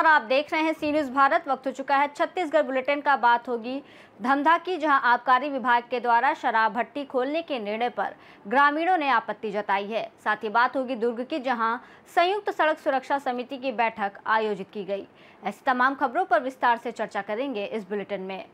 और आप देख रहे हैं सी न्यूज़ भारत। वक्त हो चुका है छत्तीसगढ़ बुलेटिन का। बात होगी धमधा की, जहां आबकारी विभाग के द्वारा शराब भट्टी खोलने के निर्णय पर ग्रामीणों ने आपत्ति जताई है। साथ ही बात होगी दुर्ग की, जहां संयुक्त सड़क सुरक्षा समिति की बैठक आयोजित की गई। ऐसी तमाम खबरों पर विस्तार से चर्चा करेंगे इस बुलेटिन में।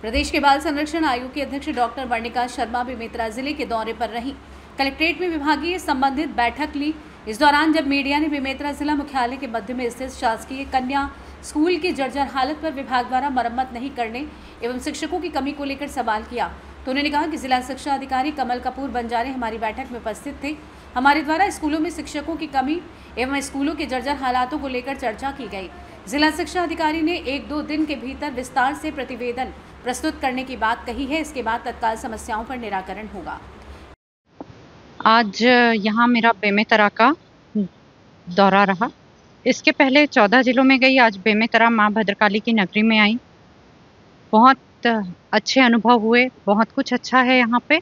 प्रदेश के बाल संरक्षण आयोग की अध्यक्ष डॉक्टर वर्णिका शर्मा बेमेतरा जिले के दौरे पर रही। कलेक्ट्रेट में विभागीय संबंधित बैठक ली। इस दौरान जब मीडिया ने बेमेतरा जिला मुख्यालय के मध्य में स्थित शासकीय कन्या स्कूल की जर्जर हालत पर विभाग द्वारा मरम्मत नहीं करने एवं शिक्षकों की कमी को लेकर सवाल किया, तो उन्होंने कहा कि जिला शिक्षा अधिकारी कमल कपूर बंजारे हमारी बैठक में उपस्थित थे। हमारे द्वारा स्कूलों में शिक्षकों की कमी एवं स्कूलों के जर्जर हालातों को लेकर चर्चा की गई। जिला शिक्षा अधिकारी ने 1-2 दिन के भीतर विस्तार से प्रतिवेदन प्रस्तुत करने की बात कही है। इसके बाद तत्काल समस्याओं पर निराकरण होगा। आज यहाँ मेरा बेमेतरा का दौरा रहा। इसके पहले 14 जिलों में गई, आज बेमेतरा माँ भद्रकाली की नगरी में आई। बहुत अच्छे अनुभव हुए। बहुत कुछ अच्छा है यहाँ पे,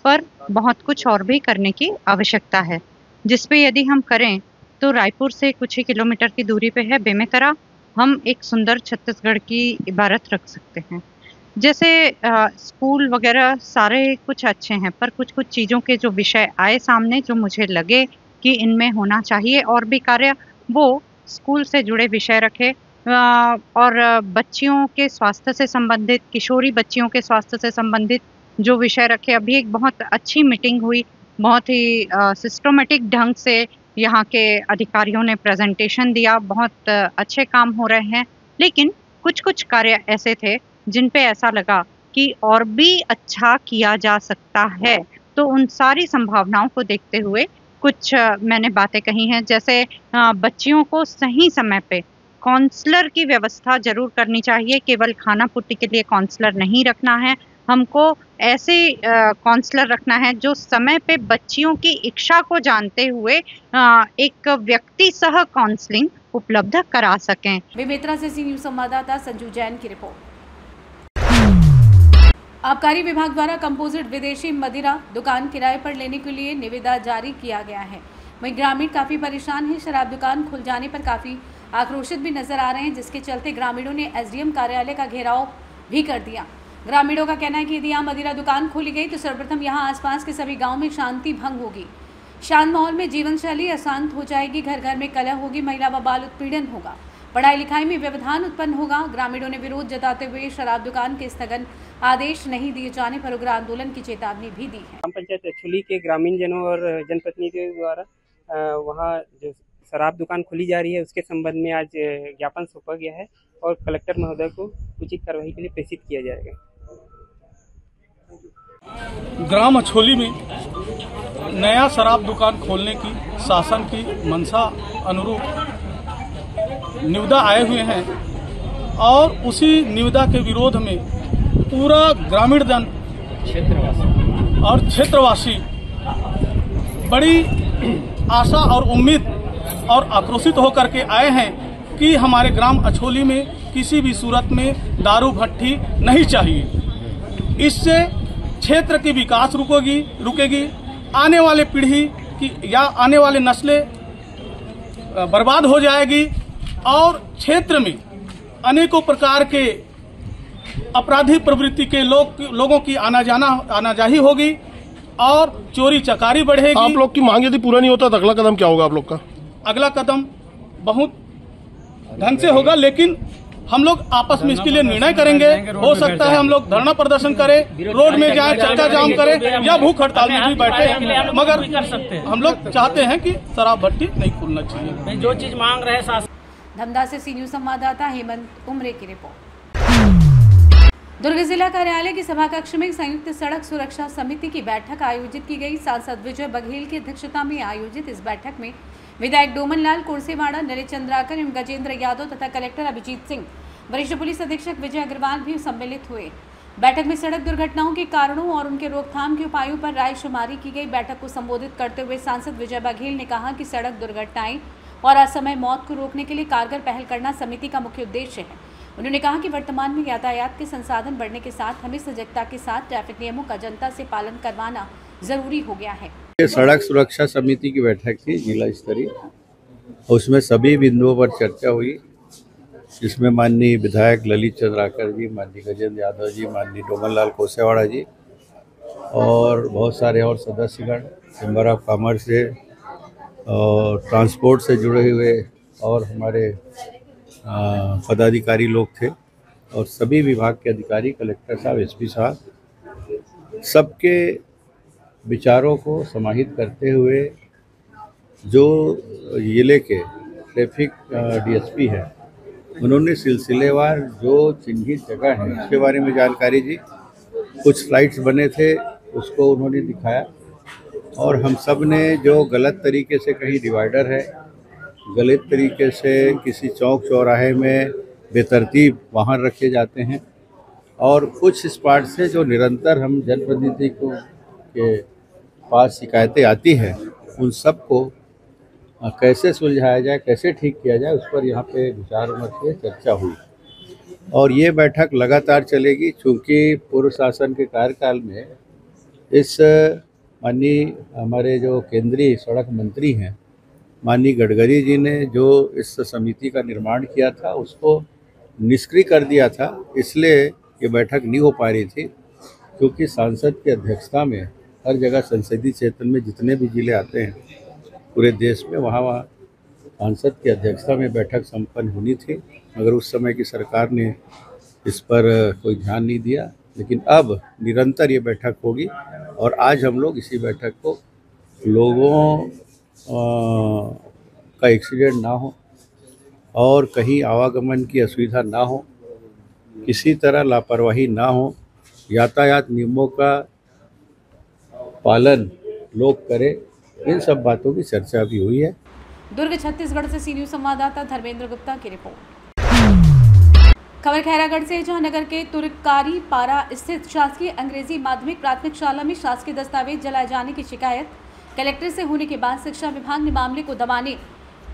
पर बहुत कुछ और भी करने की आवश्यकता है, जिस पे यदि हम करें तो रायपुर से कुछ ही किलोमीटर की दूरी पे है बेमेतरा। हम एक सुंदर छत्तीसगढ़ की इबारत रख सकते हैं। जैसे स्कूल वगैरह सारे कुछ अच्छे हैं, पर कुछ कुछ चीज़ों के जो विषय आए सामने, जो मुझे लगे कि इनमें होना चाहिए और भी कार्य, वो स्कूल से जुड़े विषय रखे और बच्चियों के स्वास्थ्य से संबंधित, किशोरी बच्चियों के स्वास्थ्य से संबंधित जो विषय रखे। अभी एक बहुत अच्छी मीटिंग हुई, बहुत ही सिस्टमेटिक ढंग से यहाँ के अधिकारियों ने प्रेजेंटेशन दिया। बहुत अच्छे काम हो रहे हैं, लेकिन कुछ कुछ कार्य ऐसे थे जिन पे ऐसा लगा कि और भी अच्छा किया जा सकता है। तो उन सारी संभावनाओं को देखते हुए कुछ मैंने बातें कही हैं। जैसे बच्चियों को सही समय पे काउंसलर की व्यवस्था जरूर करनी चाहिए। केवल खाना पुट्टी के लिए काउंसलर नहीं रखना है, हमको ऐसे काउंसलर रखना है जो समय पे बच्चियों की इच्छा को जानते हुए एक व्यक्ति सह काउंसलिंग उपलब्ध करा सकें। बेमेतरा से सी न्यूज़ संवाददाता संजू जैन की रिपोर्ट। आबकारी विभाग द्वारा कंपोजिट विदेशी मदिरा दुकान किराए पर लेने के लिए निविदा जारी किया गया है। वहीं ग्रामीण काफी परेशान हैं। शराब दुकान खुल जाने पर काफी आक्रोशित भी नजर आ रहे हैं, जिसके चलते ग्रामीणों ने एसडीएम कार्यालय का घेराव भी कर दिया। ग्रामीणों का कहना है कि यदि यहाँ मदिरा दुकान खोली गई तो सर्वप्रथम यहाँ आसपास के सभी गाँव में शांति भंग होगी। शांत माहौल में जीवन शैली अशांत हो जाएगी। घर घर में कलह होगी। महिला व बाल उत्पीड़न होगा। पढ़ाई लिखाई में व्यवधान उत्पन्न होगा। ग्रामीणों ने विरोध जताते हुए शराब दुकान के स्थगन आदेश नहीं दिए जाने पर उग्र आंदोलन की चेतावनी भी दी है। ग्राम पंचायत अछोली के ग्रामीण जनों और जनप्रतिनिधियों द्वारा वहाँ जो शराब दुकान खुली जा रही है उसके संबंध में आज ज्ञापन सौंपा गया है और कलेक्टर महोदय को उचित कार्रवाई के लिए प्रेषित किया जाएगा। ग्राम अछोली में नया शराब दुकान खोलने की शासन की मंशा अनुरूप निविदा आए हुए हैं और उसी निविदा के विरोध में पूरा ग्रामीण जन और क्षेत्रवासी बड़ी आशा और उम्मीद और आक्रोशित होकर के आए हैं कि हमारे ग्राम अछोली में किसी भी सूरत में दारू भट्टी नहीं चाहिए। इससे क्षेत्र की विकास रुकेगी। आने वाले पीढ़ी की या आने वाले नस्लें बर्बाद हो जाएगी और क्षेत्र में अनेकों प्रकार के अपराधी प्रवृत्ति के लोगों की आनाजाही होगी और चोरी चकारी बढ़ेगी। आप लोग की मांग यदि पूरा नहीं होता तो अगला कदम क्या होगा आप लोग का? अगला कदम बहुत ढंग से होगा, लेकिन हम लोग आपस में इसके लिए निर्णय करेंगे। हो सकता है हम लोग धरना प्रदर्शन करें, रोड में जाएं, चक्का जाम करें या भूख हड़ताल में भी बैठे, मगर हम लोग चाहते हैं कि शराब भट्टी नहीं खुलना चाहिए। जो चीज मांग रहे हैं। धमधा से सी न्यूज़ संवाददाता हेमंत उमरे की रिपोर्ट। दुर्ग जिला कार्यालय की सभा कक्ष में संयुक्त सड़क सुरक्षा समिति की बैठक आयोजित की गई। सांसद विजय बघेल की अध्यक्षता में आयोजित इस बैठक में विधायक डोमन लाल कुर्सेवाड़ा, नरेश चंद्राकर एवं गजेंद्र यादव तथा कलेक्टर अभिजीत सिंह, वरिष्ठ पुलिस अधीक्षक विजय अग्रवाल भी सम्मिलित हुए। बैठक में सड़क दुर्घटनाओं के कारणों और उनके रोकथाम के उपायों पर रायशुमारी की गई। बैठक को संबोधित करते हुए सांसद विजय बघेल ने कहा कि सड़क दुर्घटनाएं और असमय मौत को रोकने के लिए कारगर पहल करना समिति का मुख्य उद्देश्य है। उन्होंने कहा कि वर्तमान में यातायात के संसाधन बढ़ने के साथ हमें सजगता के साथ ट्रैफिक नियमों का जनता से पालन करवाना जरूरी हो गया है। सड़क सुरक्षा समिति की बैठक थी जिला स्तरीय, उसमें सभी बिंदुओं पर चर्चा हुई जिसमें माननीय विधायक ललित चंद्राकर जी, माननीय गजेंद्र यादव जी, माननीय डोमनलाल कोसेवाड़ा जी और बहुत सारे और सदस्यगण, चैम्बर ऑफ कॉमर्स से और ट्रांसपोर्ट से जुड़े हुए और हमारे पदाधिकारी लोग थे और सभी विभाग के अधिकारी, कलेक्टर साहब, एसपी साहब, सबके विचारों को समाहित करते हुए जो जिले के ट्रैफिक डीएसपी है उन्होंने सिलसिलेवार जो चिन्हित जगह है उसके बारे में जानकारी दी। कुछ स्लाइड्स बने थे उसको उन्होंने दिखाया और हम सब ने जो गलत तरीके से कहीं डिवाइडर है, गलत तरीके से किसी चौक चौराहे में बेतरतीब वाहन रखे जाते हैं और कुछ स्पॉट से जो निरंतर हम जनप्रतिनिधि को के पास शिकायतें आती हैं उन सब को कैसे सुलझाया जाए, कैसे ठीक किया जाए, उस पर यहाँ पे विचार विमर्श से चर्चा हुई और ये बैठक लगातार चलेगी। चूँकि पूर्व शासन के कार्यकाल में इस माननीय हमारे जो केंद्रीय सड़क मंत्री हैं माननीय गडकरी जी ने जो इस समिति का निर्माण किया था उसको निष्क्रिय कर दिया था, इसलिए ये बैठक नहीं हो पा रही थी। क्योंकि सांसद की अध्यक्षता में हर जगह संसदीय क्षेत्र में जितने भी जिले आते हैं पूरे देश में वहाँ सांसद की अध्यक्षता में बैठक संपन्न होनी थी, मगर उस समय की सरकार ने इस पर कोई ध्यान नहीं दिया। लेकिन अब निरंतर ये बैठक होगी और आज हम लोग इसी बैठक को लोगों का एक्सीडेंट ना हो और कहीं आवागमन की असुविधा ना हो, किसी तरह लापरवाही ना हो, यातायात नियमों का पालन लोग करें, इन सब बातों की चर्चा भी हुई है। दुर्ग छत्तीसगढ़ से सी न्यूज संवाददाता धर्मेंद्र गुप्ता की रिपोर्ट। खबर खैरागढ़ से, जहां नगर के तुरकारी पारा स्थित शासकीय अंग्रेजी माध्यमिक प्राथमिक शाला में शासकीय दस्तावेज जलाए जाने की शिकायत कलेक्टर से होने के बाद शिक्षा विभाग ने मामले को दबाने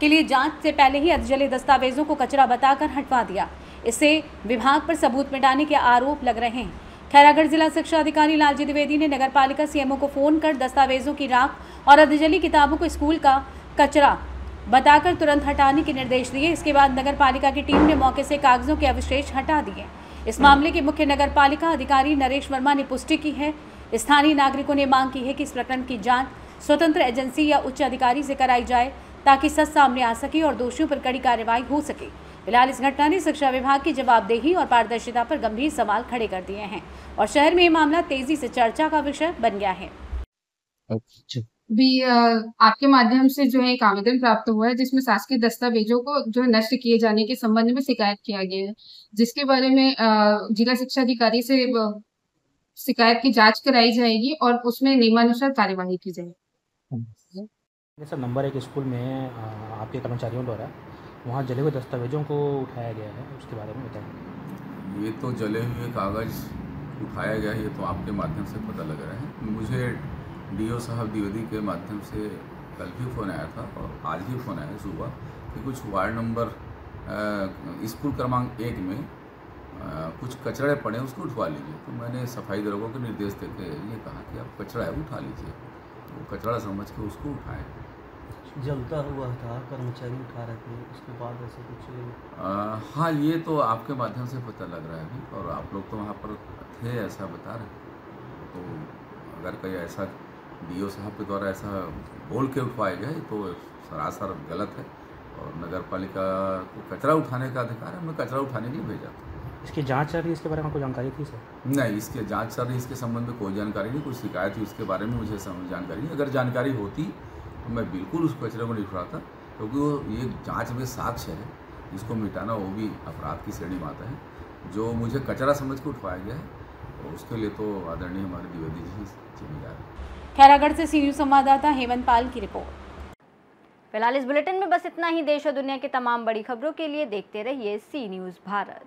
के लिए जांच से पहले ही अधजले दस्तावेजों को कचरा बताकर हटवा दिया। इससे विभाग पर सबूत मिटाने के आरोप लग रहे हैं। खैरागढ़ जिला शिक्षा अधिकारी लालजी द्विवेदी ने नगरपालिका सीएमओ को फोन कर दस्तावेजों की राख और अधजली किताबों को स्कूल का कचरा बताकर तुरंत हटाने के निर्देश दिए। इसके बाद नगरपालिका की टीम ने मौके से कागजों के अवशेष हटा दिए। इस मामले के मुख्य नगरपालिका अधिकारी नरेश वर्मा ने पुष्टि की है। स्थानीय नागरिकों ने मांग की है कि इस प्रकरण की जांच स्वतंत्र एजेंसी या उच्च अधिकारी से कराई जाए ताकि सच सामने आ सके और दोषियों पर कड़ी कार्रवाई हो सके। फिलहाल इस घटना ने शिक्षा विभाग की जवाबदेही और पारदर्शिता पर गंभीर सवाल खड़े कर दिए हैं और शहर में ये मामला तेजी से चर्चा का विषय बन गया है। भी आपके माध्यम से जो है एक आवेदन प्राप्त हुआ है जिसमें शासकीय दस्तावेजों को जो है नष्ट किए जाने के संबंध में शिकायत किया गया है, जिसके बारे में जिला शिक्षा अधिकारी से शिकायत की जांच कराई जाएगी और उसमें नियमानुसार कार्यवाही की जाएगी। सर, नंबर 1 स्कूल में आपके कर्मचारियों द्वारा वहाँ जले हुए दस्तावेजों को उठाया गया है, उसके बारे में बताएं। ये तो जले हुए कागज़ उठाया गया है, ये तो आपके माध्यम से पता लग रहा है। मुझे डीओ साहब द्विवेदी के माध्यम से कल भी फ़ोन आया था और आज भी फ़ोन आया सुबह कि कुछ वार्ड नंबर स्कूल क्रमांक 1 में कुछ कचरे पड़े उसको उठवा लीजिए। तो मैंने सफाई दरोगों को निर्देश देकर ये कहा कि आप कचरा है उठा लीजिए, तो कचरा समझ के उसको उठाएँ। जलता हुआ था, कर्मचारी उठा रहे थे, उसके बाद ऐसे कुछ हाँ, ये तो आपके माध्यम से पता लग रहा है अभी, और आप लोग तो वहाँ पर थे ऐसा बता रहे। तो अगर कोई ऐसा डीओ साहब के द्वारा ऐसा बोल के उठवाया गया तो सरासर गलत है और नगर पालिका को कचरा उठाने का अधिकार है, मैं कचरा उठाने के लिए भेजा था। इसकी जांच चल रही है, इसके बारे में कोई जानकारी थी सर? नहीं, इसकी जांच चल रही है, इसके संबंध में कोई जानकारी नहीं, कोई शिकायत हुई इसके बारे में मुझे जानकारी नहीं। अगर जानकारी होती तो मैं बिल्कुल उस कचरे को नहीं उठाता, क्योंकि वो ये जांच में साक्ष्य है, इसको मिटाना वो भी अपराध की श्रेणी में आता है। जो मुझे कचरा समझ के उठवाया गया है तो उसके लिए तो आदरणीय हमारे द्विवेदी जी जिम्मेदार है। खैरागढ़ से सी न्यूज संवाददाता हेमंत पाल की रिपोर्ट। फिलहाल इस बुलेटिन में बस इतना ही। देश और दुनिया की तमाम बड़ी खबरों के लिए देखते रहिए सी न्यूज भारत।